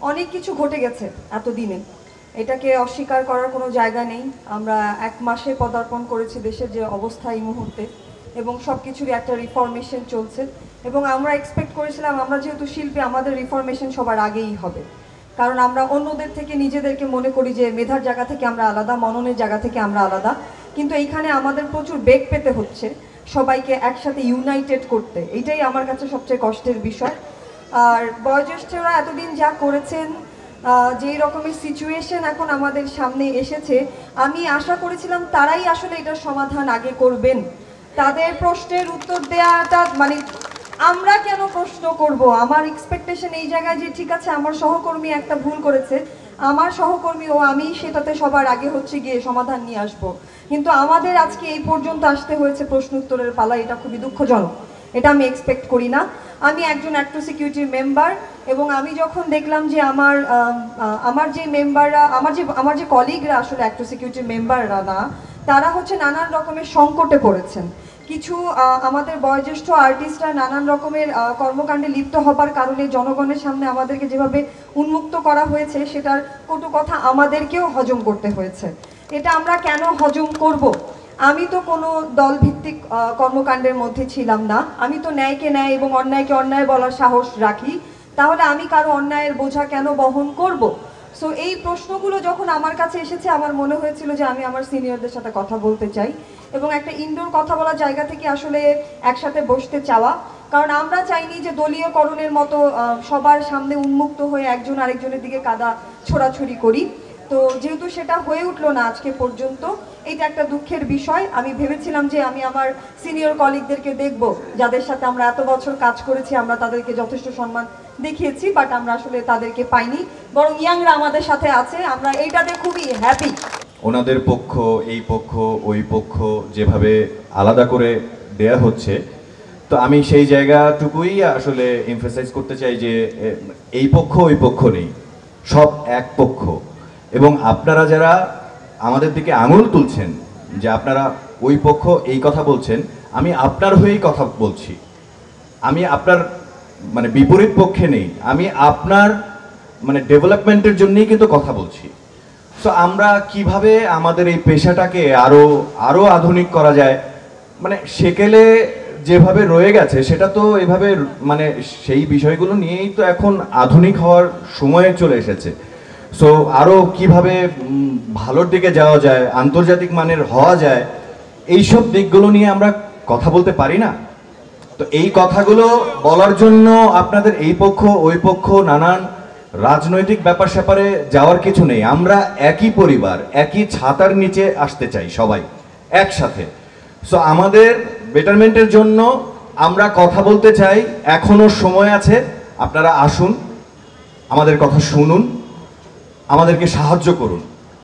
অনেক কিছু ঘটে গেছে এতদিনে, এটাকে অস্বীকার করার কোনো জায়গা নেই। আমরা 1 মাসে পদার্পণ করেছি দেশের যে অবস্থা এই মুহূর্তে, এবং সব কিছুরই একটা রিফরমেশন চলছে। এবং আমরা এক্সপেক্ট করেছিলাম, আমরা যেহেতু শিল্পী, আমাদের রিফরমেশন সবার আগেই হবে, কারণ আমরা অন্যদের থেকে নিজেদেরকে মনে করি যে মেধার জায়গা থেকে আমরা আলাদা, মননের জায়গা থেকে আমরা আলাদা। কিন্তু এইখানে আমাদের প্রচুর বেগ পেতে হচ্ছে সবাইকে একসাথে ইউনাইটেড করতে, এইটাই আমার কাছে সবচেয়ে কষ্টের বিষয়। আর বয়োজ্যেষ্ঠরা এতদিন যা করেছেন, যেই রকমের সিচুয়েশন এখন আমাদের সামনে এসেছে, আমি আশা করেছিলাম তারাই আসলে এটার সমাধান আগে করবেন। তাদের প্রশ্নের উত্তর দেওয়াটা মানে আমরা কেন প্রশ্ন করব? আমার এক্সপেকটেশন এই জায়গায় যে ঠিক আছে আমার সহকর্মী একটা ভুল করেছে, আমার সহকর্মী ও আমি সেটাতে সবার আগে হচ্ছে গিয়ে সমাধান নিয়ে আসব। কিন্তু আমাদের আজকে এই পর্যন্ত আসতে হয়েছে প্রশ্ন উত্তরের পালা, এটা খুবই দুঃখজনক। এটা আমি এক্সপেক্ট করি না। আমি একজন অ্যাক্টর সিকিউরিটির মেম্বার, এবং আমি যখন দেখলাম যে আমার যে মেম্বাররা, আমার যে কলিগরা আসলে অ্যাক্টর সিকিউরিটির মেম্বাররা না, তারা হচ্ছে নানান রকমের সংকটে পড়েছেন। কিছু আমাদের বয়োজ্যেষ্ঠ আর্টিস্টরা নানান রকমের কর্মকাণ্ডে লিপ্ত হবার কারণে জনগণের সামনে আমাদেরকে যেভাবে উন্মুক্ত করা হয়েছে, সেটার কটু কথা আমাদেরকেও হজম করতে হয়েছে। এটা আমরা কেন হজম করব? আমি তো কোনো দলভিত্তিক কর্মকাণ্ডের মধ্যে ছিলাম না। আমি তো ন্যায়কে ন্যায় এবং অন্যায়কে অন্যায় বলার সাহস রাখি। তাহলে আমি কারো অন্যায়ের বোঝা কেন বহন করব? সো এই প্রশ্নগুলো যখন আমার কাছে এসেছে, আমার মনে হয়েছিল যে আমি আমার সিনিয়রদের সাথে কথা বলতে চাই, এবং একটা ইনডোর কথা বলার জায়গা থেকে আসলে একসাথে বসতে চাওয়া। কারণ আমরা চাইনি যে দলীয়করণের মতো সবার সামনে উন্মুক্ত হয়ে একজন আরেকজনের দিকে কাদা ছোড়াছুড়ি করি। তো যেহেতু সেটা হয়ে উঠলো না আজকে পর্যন্ত, এটা একটা দুঃখের বিষয়। আমি ভেবেছিলাম যে আমি আমার সিনিয়র কলিগদেরকে দেখব, যাদের সাথে আমরা এত বছর কাজ করেছি, আমরা তাদেরকে যথেষ্ট সম্মান দেখিয়েছি, বাট আমরা আসলে তাদেরকে পাইনি। বরং ইয়াংরা আমাদের সাথে আছে, আমরা এইটাতে খুবই হ্যাপি। ওনাদের পক্ষ, এই পক্ষ, ওই পক্ষ যেভাবে আলাদা করে দেয়া হচ্ছে, তো আমি সেই জায়গাটুকুই আসলে এমফাসাইজ করতে চাই যে এই পক্ষ ওই পক্ষ নেই, সব এক পক্ষ। এবং আপনারা যারা আমাদের দিকে আঙুল তুলছেন যে আপনারা ওই পক্ষ এই কথা বলছেন, আমি আপনার হয়েই কথা বলছি। আমি আপনার মানে বিপরীত পক্ষে নেই, আমি আপনার মানে ডেভেলপমেন্টের জন্যই কিন্তু কথা বলছি। সো আমরা কিভাবে আমাদের এই পেশাটাকে আরো আধুনিক করা যায়, মানে সেকেলে যেভাবে রয়ে গেছে সেটা তো এভাবে মানে সেই বিষয়গুলো নিয়েই তো এখন আধুনিক হওয়ার সময় চলে এসেছে। সো আরো কিভাবে ভালোর দিকে যাওয়া যায়, আন্তর্জাতিক মানের হওয়া যায়, এইসব দিকগুলো নিয়ে আমরা কথা বলতে পারি না? তো এই কথাগুলো বলার জন্য আপনাদের এই পক্ষ ওই পক্ষ নানান রাজনৈতিক ব্যাপার স্যাপারে যাওয়ার কিছু নেই। আমরা একই পরিবার, একই ছাতার নিচে আসতে চাই সবাই একসাথে। সো আমাদের বেটারমেন্টের জন্য আমরা কথা বলতে চাই, এখনো সময় আছে। আপনারা আসুন, আমাদের কথা শুনুন, আমাদেরকে সাহায্য করুন।